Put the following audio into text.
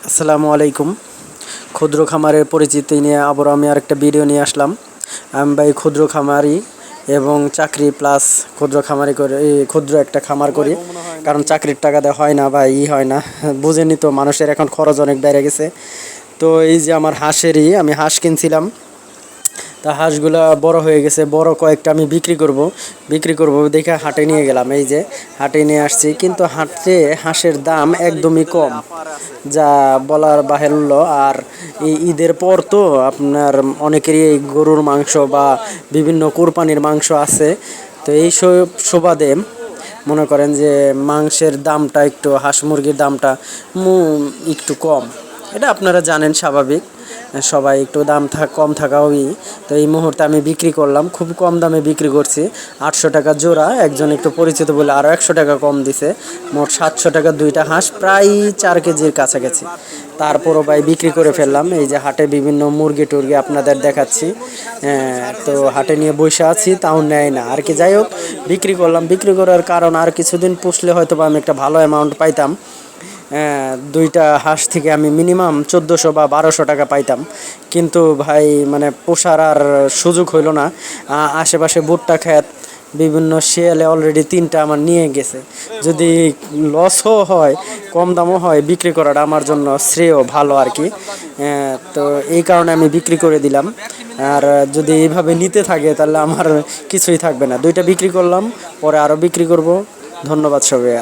আসসালামু আলাইকুম। ক্ষুদ্র খামারের পরিচিতি নিয়ে আবার আমি আরেকটা ভিডিও নিয়ে আসলাম। আমি ভাই ক্ষুদ্র খামারি এবং চাকরি প্লাস ক্ষুদ্র খামারি করে ক্ষুদ্র একটা খামার করি, কারণ চাকরির টাকাতে হয় না ভাই, হয় না। বুঝেনি তো, মানুষের এখন খরচ অনেক বেড়ে গেছে। তো এই যে আমার আমি হাঁস কিনছিলাম, তা হাঁসগুলা বড় হয়ে গেছে, বড় কয়েকটা আমি বিক্রি করব দেখে হাটে নিয়ে গেলাম। এই যে হাটে নিয়ে আসছি, কিন্তু হাটে হাঁসের দাম একদমই কম, যা বলার বাহুল্য। আর এই ঈদের পর তো আপনার অনেকেরই এই গরুর মাংস বা বিভিন্ন কোরবানির মাংস আছে, তো এই সব সুবাদে মনে করেন যে মাংসের দামটা একটু, হাঁস মুরগির দামটা একটু কম। এটা আপনারা জানেন, স্বাভাবিক, সবাই একটু দাম কম থাকাই। তো এই মুহূর্তে আমি বিক্রি করলাম, খুব কম দামে বিক্রি করছি, 800 টাকা জোড়া। একজন একটু পরিচিত বলে আরও 100 টাকা কম দিছে, মোট 700 টাকা দুইটা হাঁস, প্রায় 4 কেজির কাছাকাছি। তারপরও ভাই বিক্রি করে ফেললাম। এই যে হাটে বিভিন্ন মুরগি টুরগি আপনাদের দেখাচ্ছি। তো হাটে নিয়ে বসে আছি, তাও নেয় না আর কি। যাই হোক, বিক্রি করলাম। বিক্রি করার কারণ, আর কিছুদিন পুষলে হয়তো বা আমি একটা ভালো অ্যামাউন্ট পাইতাম। দুইটা হাঁস থেকে আমি মিনিমাম 1400 বা 1200 টাকা পাইতাম, কিন্তু ভাই মানে পোষার আর সুযোগ হইল না। আশেপাশে ভুট্টা ক্ষেত, বিভিন্ন শিয়ালে অলরেডি 3টা আমার নিয়ে গেছে। যদি লসও হয়, কম দামও হয়, বিক্রি করাটা আমার জন্য শ্রেয়, ভালো আর কি। তো এই কারণে আমি বিক্রি করে দিলাম। আর যদি এইভাবে নিতে থাকে তাহলে আমার কিছুই থাকবে না। দুইটা বিক্রি করলাম, পরে আরও বিক্রি করব। ধন্যবাদ সবাই।